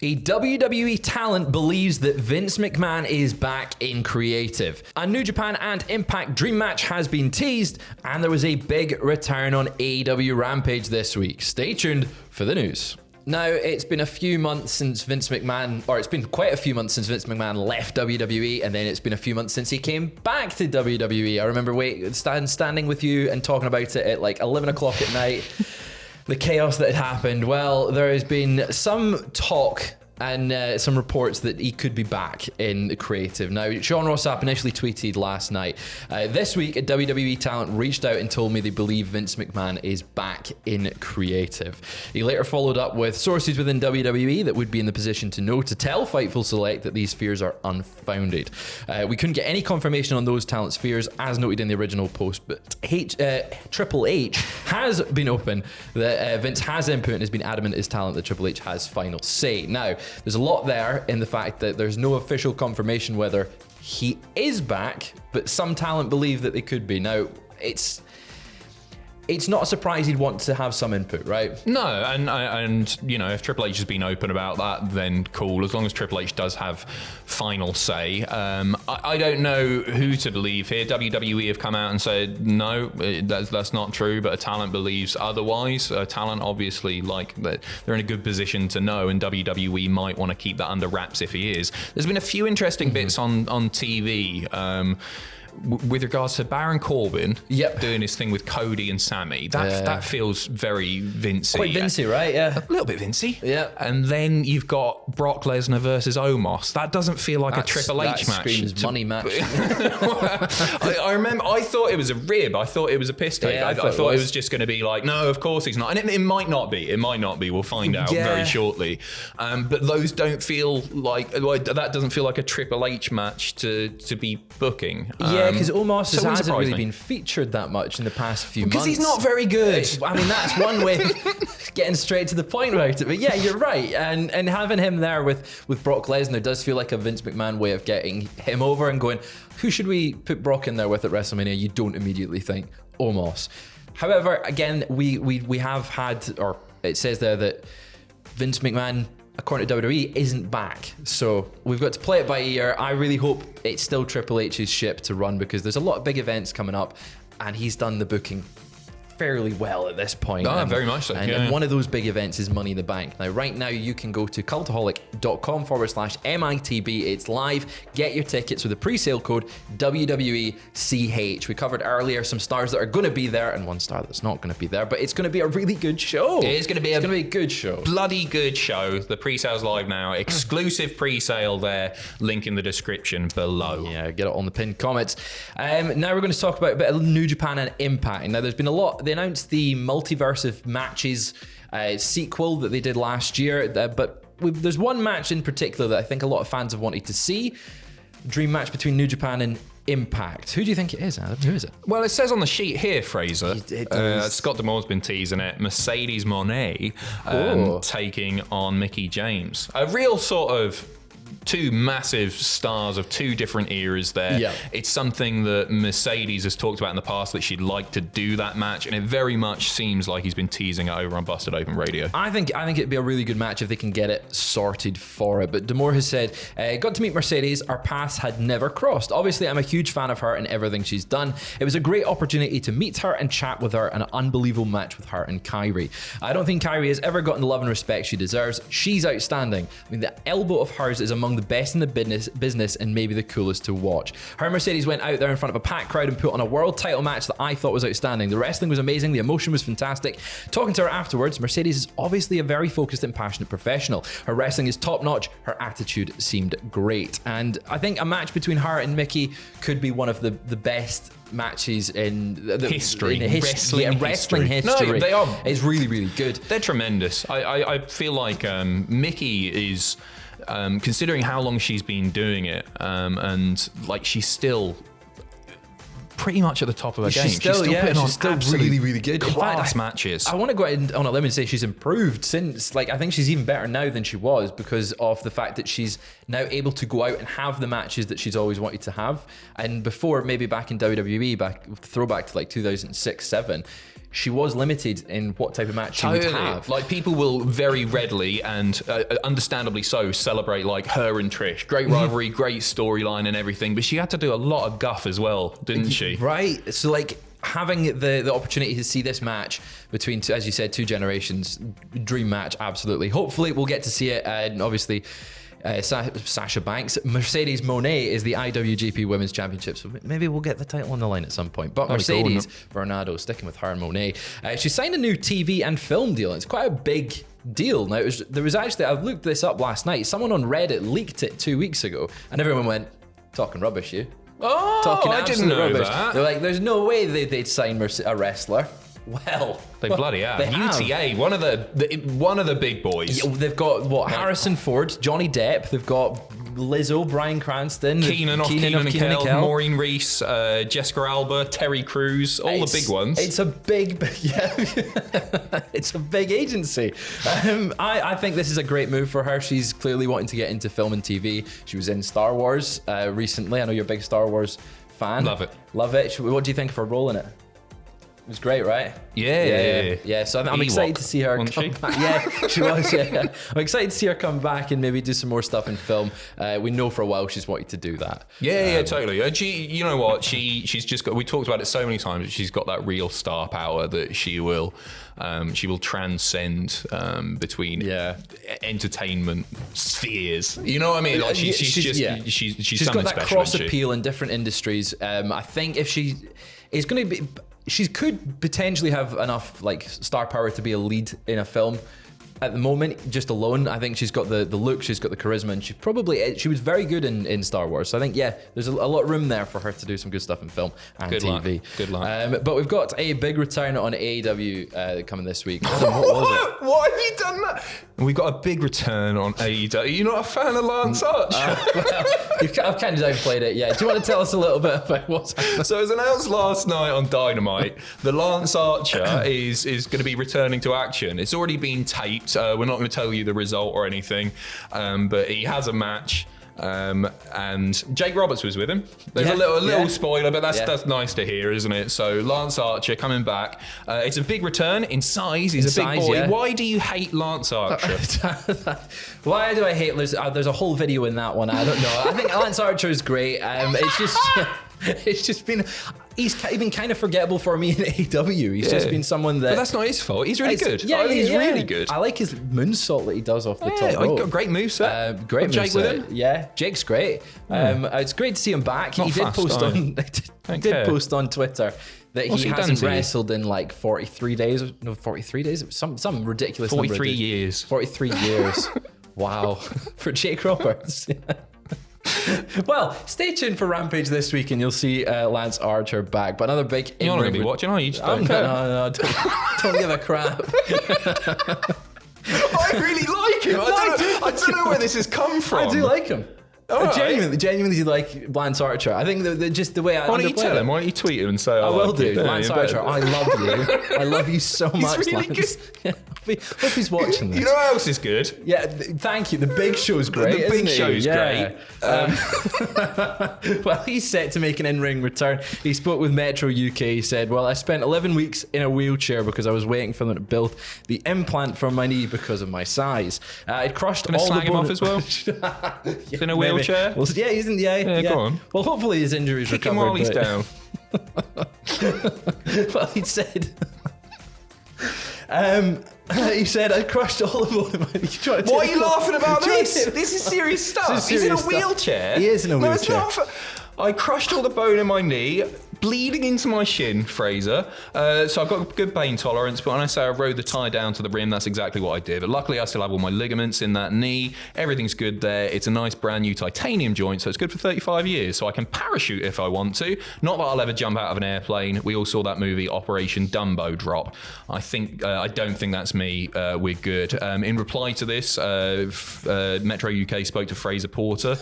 A WWE talent believes that Vince McMahon is back in creative. A New Japan and Impact Dream Match has been teased, and there was a big return on AEW Rampage this week. Stay tuned for the news. Now, it's been a few months since Vince McMahon, or it's been quite a few months since Vince McMahon left WWE, and then it's been a few months since he came back to WWE. I remember standing with you and talking about it at like 11 o'clock at night. The chaos that had happened. Well, there has been some talk and some reports that he could be back in the creative. Now, Sean Ross Sapp initially tweeted last night, this week a WWE talent reached out and told me they believe Vince McMahon is back in creative. He later followed up with sources within WWE that would be in the position to know to tell Fightful Select that these fears are unfounded. We couldn't get any confirmation on those talents' fears as noted in the original post, but Triple H has been open that Vince has input and has been adamant his talent that Triple H has final say. Now, there's a lot there in the fact that there's no official confirmation whether he is back, but some talent believe that they could be. Now, it's not a surprise he'd want to have some input, right? No, and you know, if Triple H has been open about that, then cool. As long as Triple H does have final say. I don't know who to believe here. WWE have come out and said no, that's not true. But a talent believes otherwise. A talent obviously like that they're in a good position to know, and WWE might want to keep that under wraps if he is. There's been a few interesting bits on TV. With regards to Baron Corbin doing his thing with Cody and Sammy, that feels very Vincey. Quite Vincey, right? Yeah. A little bit Vincey. Yeah. And then you've got Brock Lesnar versus Omos. That doesn't feel like a Triple H match. Screams money match. I remember, I thought it was a rib. I thought it was a piss take. Yeah, I thought it was just going to be like, no, of course he's not. And it might not be. It might not be. We'll find out very shortly. But those don't feel like, that doesn't feel like a Triple H match to be booking. Yeah, because Omos hasn't really been featured that much in the past few months. Because he's not very good. I mean, that's one way of getting straight to the point about it. But yeah, you're right. And having him there with Brock Lesnar does feel like a Vince McMahon way of getting him over and going, who should we put Brock in there with at WrestleMania? You don't immediately think Omos. However, again, we have had, or it says there that Vince McMahon, according to WWE, isn't back. So we've got to play it by ear. I really hope it's still Triple H's ship to run because there's a lot of big events coming up and he's done the booking fairly well at this point. Very much so. And one of those big events is Money in the Bank. Now, right now, you can go to cultaholic.com/MITB. It's live. Get your tickets with the pre-sale code WWECH. We covered earlier some stars that are going to be there and one star that's not going to be there, but it's going to be a really good show. It is going to be a good show. Bloody good show. The pre-sale's live now. Exclusive pre-sale there. Link in the description below. Yeah, get it on the pinned comments. Now we're going to talk about a bit of New Japan and Impact. Now, there's been a lot. They announced the Multiverse of Matches sequel that they did last year, but there's one match in particular that I think a lot of fans have wanted to see. Dream match between New Japan and Impact. Who do you think it is, Adam? Who is it? Well, it says on the sheet here, Fraser. Scott D'Amore's been teasing it. Mercedes Moné taking on Mickie James. A real sort of two massive stars of two different eras there. Yeah. It's something that Mercedes has talked about in the past that she'd like to do that match, and it very much seems like he's been teasing it over on Busted Open Radio. I think it'd be a really good match if they can get it sorted for it. But D'Amore has said, got to meet Mercedes, our paths had never crossed. Obviously, I'm a huge fan of her and everything she's done. It was a great opportunity to meet her and chat with her, and an unbelievable match with her and Kairi. I don't think Kairi has ever gotten the love and respect she deserves. She's outstanding. I mean, the elbow of hers is among the best in the business and maybe the coolest to watch. Her and Mercedes went out there in front of a packed crowd and put on a world title match that I thought was outstanding. The wrestling was amazing. The emotion was fantastic. Talking to her afterwards, Mercedes is obviously a very focused and passionate professional. Her wrestling is top notch. Her attitude seemed great. And I think a match between her and Mickie could be one of the best matches in history. Wrestling history. No, they are. It's really, really good. They're tremendous. I feel like Mickie is, considering how long she's been doing it, and like she's still pretty much at the top of her game. She's still putting on really, really good class matches. I want to go out on a limb and say she's improved since. Like, I think she's even better now than she was because of the fact that she's now able to go out and have the matches that she's always wanted to have. And before, maybe back in WWE, throwback to like 2006-07. she was limited in what type of match she would have. Like, people will very readily and understandably so celebrate like her and Trish. Great rivalry, great storyline and everything, but she had to do a lot of guff as well, didn't she? Right. So like having the opportunity to see this match between, as you said, two generations, dream match, absolutely. Hopefully we'll get to see it, and obviously Sasha Banks. Mercedes Moné is the IWGP Women's Championship, so maybe we'll get the title on the line at some point. But Mercedes Varnado, sticking with her and Moné, she signed a new TV and film deal. It's quite a big deal. Now, there was actually, I looked this up last night, someone on Reddit leaked it 2 weeks ago, and everyone went, talking rubbish, you. Oh, I didn't know that. They're like, there's no way they'd sign a wrestler. Well, they bloody have. UTA, one of the big boys. Yeah, they've got Harrison Ford, Johnny Depp. They've got Lizzo, Bryan Cranston, Keenan of Kenan and Kel, Maureen Reese, Jessica Alba, Terry Crews, all the big ones. It's a big, yeah, it's a big agency. I think this is a great move for her. She's clearly wanting to get into film and TV. She was in Star Wars recently. I know you're a big Star Wars fan. Love it. Love it. What do you think of her role in it? It was great, right? Yeah. So I'm excited to see her come back. Yeah, she was. Yeah, I'm excited to see her come back and maybe do some more stuff in film. We know for a while she's wanted to do that. Yeah, totally. She, you know what? She's just got. We talked about it so many times. She's got that real star power that she will transcend between entertainment spheres. You know what I mean? Like she's got that cross appeal in different industries. I think if she is going to be. She could potentially have enough like star power to be a lead in a film. At the moment, just alone, I think she's got the look, she's got the charisma, and she was very good in Star Wars. So I think, there's a lot of room there for her to do some good stuff in film and TV. Good luck. But we've got a big return on AEW coming this week. Adam, what was it? What have you done that? We've got a big return on AEW. You're not a fan of Lance Archer? I've kind of downplayed it, yeah. Do you want to tell us a little bit about what's happening? So it was announced last night on Dynamite that Lance Archer is going to be returning to action. It's already been taped. We're not going to tell you the result or anything, but he has a match. And Jake Roberts was with him. There's a little spoiler, but that's nice to hear, isn't it? So Lance Archer coming back. It's a big return in size. He's a big boy. Yeah. Why do you hate Lance Archer? Why do I hate? There's a whole video in that one. I don't know. I think Lance Archer is great. It's just. It's just been, he's been kind of forgettable for me in AEW. He's just been someone that... But that's not his fault. He's really good. Yeah, he's really good. I like his moonsault that he does off the top rope. He's got a great moveset. Great moveset. Jake with him? Yeah, Jake's great. It's great to see him back. He did post on Twitter that he hasn't wrestled in like 43 days. No, 43 days? Some ridiculous 43 years. 43 years. Wow. For Jake Roberts. Well, stay tuned for Rampage this week and you'll see Lance Archer back. But another big... You're not going to be watching, are you? Just don't care. No, don't give a crap. I really like him. I don't know where this has come from. I do like him. Right. Genuinely like Lance Archer. I think just the way I... Why don't you tell him? Why don't you tweet him and say... I will do. Lance Archer, I love you. I love you so much, He's really Lance. Good. Hope he's watching this. You know what else is good? Yeah, thank you. The Big Show's great, The Big Show's great. Well, he's set to make an in-ring return. He spoke with Metro UK. He said, well, I spent 11 weeks in a wheelchair because I was waiting for them to build the implant for my knee because of my size. It crushed all the... Can I slag him off as well? He's in a wheelchair? Well, yeah, he's in the... Yeah, go on. Well, hopefully his injury's Kick recovered. him while he's down. Well, he said... he said, I crushed all of my... Why are you laughing about this? This is serious stuff. He's in a wheelchair. He is in a wheelchair. No, it's not. I crushed all the bone in my knee, bleeding into my shin, Fraser. So I've got good pain tolerance, but when I say I rode the tire down to the rim, that's exactly what I did. But luckily, I still have all my ligaments in that knee. Everything's good there. It's a nice brand new titanium joint, so it's good for 35 years. So I can parachute if I want to. Not that I'll ever jump out of an airplane. We all saw that movie, Operation Dumbo Drop. I don't think that's me. We're good. In reply to this, Metro UK spoke to Fraser Porter,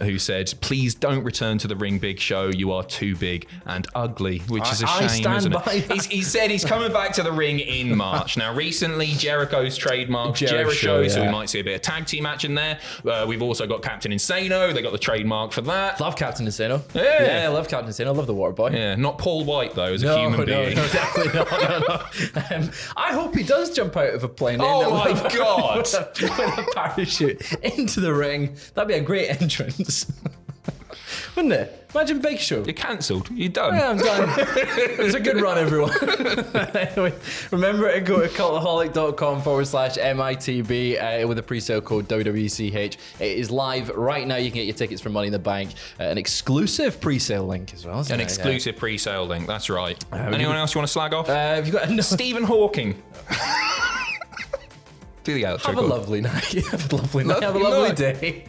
who said, please don't return to the ring, Big Show. You are too big. big and ugly, which is a I shame, stand isn't by it? that. He said he's coming back to the ring in March. Now, recently, Jericho's trademarked Jericho, Jericho, so yeah. we might see a bit of tag team match in there. We've also got Captain Insano. They got the trademark for that. Love Captain Insano. Yeah. I love Captain Insano. I love the Water Boy. Yeah, not Paul White, though, as a human being. No, definitely not. No. I hope he does jump out of a plane. Oh my God. With a parachute into the ring. That'd be a great entrance. Wouldn't it? Imagine Big Show. You're cancelled. You're done. Yeah, I'm done. It was a good run, everyone. Anyway, remember to go to cultaholic.com/MITB with a pre-sale code WWCH. It is live right now. You can get your tickets for Money in the Bank. An exclusive pre-sale link as well. An exclusive pre-sale link. That's right. Anyone else you want to slag off? Have you got Stephen Hawking. Do the outro. Have a lovely night. Have a lovely night. Have a Lovely lovely night. day.